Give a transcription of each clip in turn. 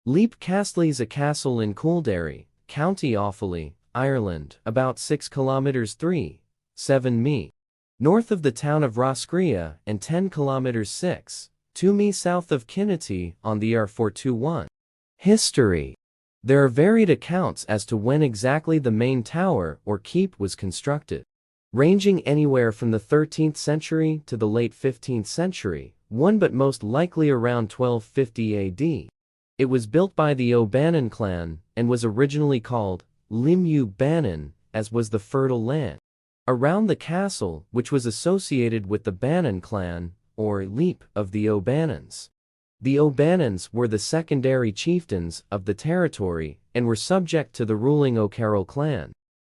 Leap Castle is a castle in Kildare, County Offaly, Ireland, about 6 kilometers 3.7 mi north of the town of Roscrea and 10 kilometers 6.2 mi south of Kinnity on the R421. History. There are varied accounts as to when exactly the main tower or keep was constructed, ranging anywhere from the 13th century to the late 15th century, but most likely around 1250 AD. It was built by the O'Bannon clan and was originally called Limu Bannon, as was the fertile land around the castle, which was associated with the Bannon clan, or Leap, of the O'Bannons. The O'Bannons were the secondary chieftains of the territory and were subject to the ruling O'Carroll clan.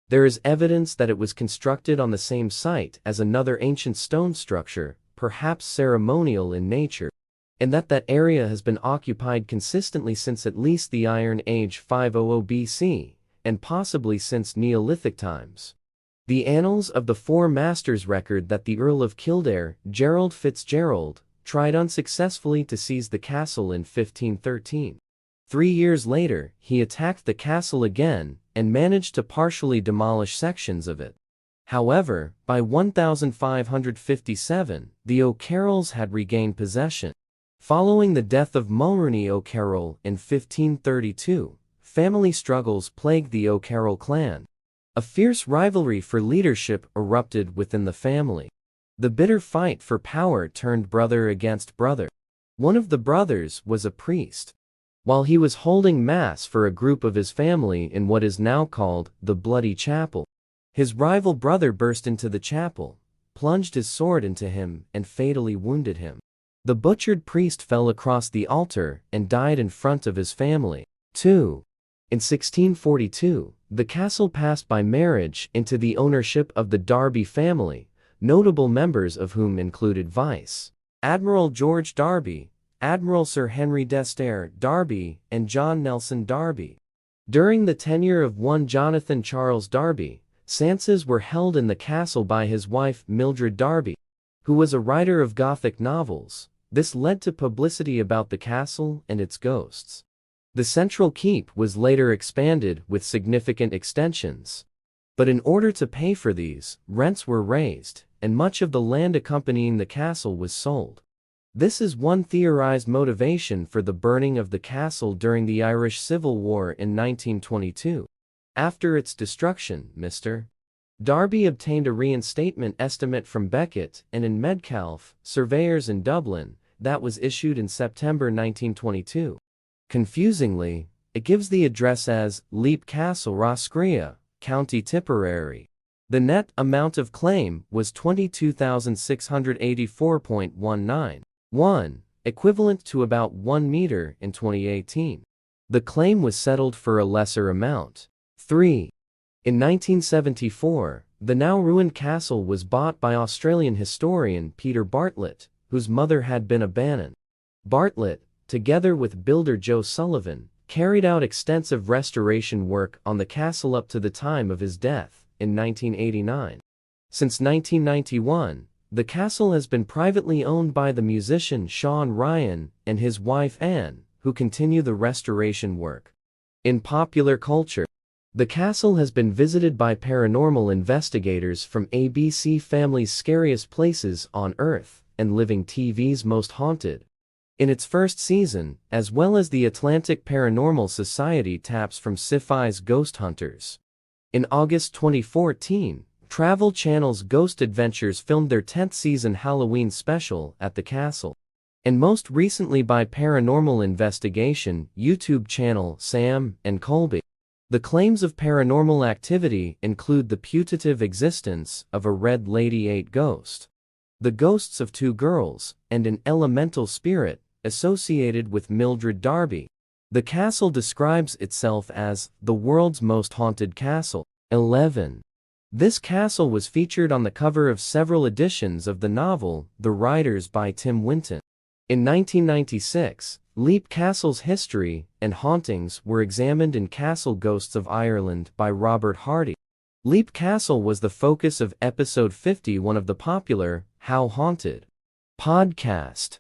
There is evidence that it was constructed on the same site as another ancient stone structure, perhaps ceremonial in nature, and that area has been occupied consistently since at least the Iron Age 500 BC, and possibly since Neolithic times. The Annals of the Four Masters record that the Earl of Kildare, Gerald Fitzgerald, tried unsuccessfully to seize the castle in 1513. 3 years later, he attacked the castle again and managed to partially demolish sections of it. However, by 1557, the O'Carrolls had regained possession. Following the death of Mulroney O'Carroll in 1532, family struggles plagued the O'Carroll clan. A fierce rivalry for leadership erupted within the family. The bitter fight for power turned brother against brother. One of the brothers was a priest. While he was holding mass for a group of his family in what is now called the Bloody Chapel, his rival brother burst into the chapel, plunged his sword into him, and fatally wounded him. The butchered priest fell across the altar and died in front of his family. 2. In 1642, the castle passed by marriage into the ownership of the Darby family, notable members of whom included Vice Admiral George Darby, Admiral Sir Henry Destair Darby, and John Nelson Darby. During the tenure of one Jonathan Charles Darby, seances were held in the castle by his wife Mildred Darby, who was a writer of Gothic novels. This led to publicity about the castle and its ghosts. The central keep was later expanded with significant extensions. But in order to pay for these, rents were raised, and much of the land accompanying the castle was sold. This is one theorized motivation for the burning of the castle during the Irish Civil War in 1922. After its destruction, Mr. Darby obtained a reinstatement estimate from Beckett and in Metcalfe, surveyors in Dublin, that was issued in September 1922. Confusingly, it gives the address as Leap Castle, Roscrea, County Tipperary. The net amount of claim was $22,684.19, equivalent to about 1 meter in 2018. The claim was settled for a lesser amount. 3. In 1974, the now ruined castle was bought by Australian historian Peter Bartlett, whose mother had been a Bannon. Bartlett, together with builder Joe Sullivan, carried out extensive restoration work on the castle up to the time of his death, in 1989. Since 1991, the castle has been privately owned by the musician Sean Ryan and his wife Anne, who continue the restoration work. In popular culture, the castle has been visited by paranormal investigators from ABC Family's Scariest Places on Earth and Living TV's Most Haunted. In its first season, as well as the Atlantic Paranormal Society taps from Sci-Fi's Ghost Hunters. In August 2014, Travel Channel's Ghost Adventures filmed their 10th season Halloween special at the castle. And most recently by Paranormal Investigation YouTube channel Sam and Colby. The claims of paranormal activity include the putative existence of a Red Lady 8 ghost, the ghosts of 2 girls, and an elemental spirit associated with Mildred Darby. The castle describes itself as the world's most haunted castle. 11. This castle was featured on the cover of several editions of the novel The Riders by Tim Winton. In 1996, Leap Castle's history and hauntings were examined in Castle Ghosts of Ireland by Robert Hardy. Leap Castle was the focus of episode 51 of the popular How Haunted podcast,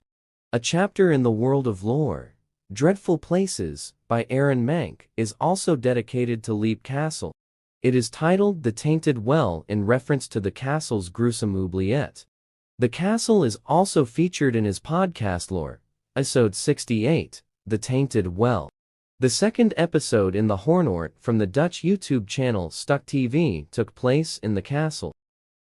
a chapter in the world of lore, Dreadful Places, by Aaron Mank, is also dedicated to Leap Castle. It is titled The Tainted Well in reference to the castle's gruesome oubliette. The castle is also featured in his podcast Lore, episode 68, The Tainted Well. The second episode in the Hornort from the Dutch YouTube channel Stuck TV took place in the castle.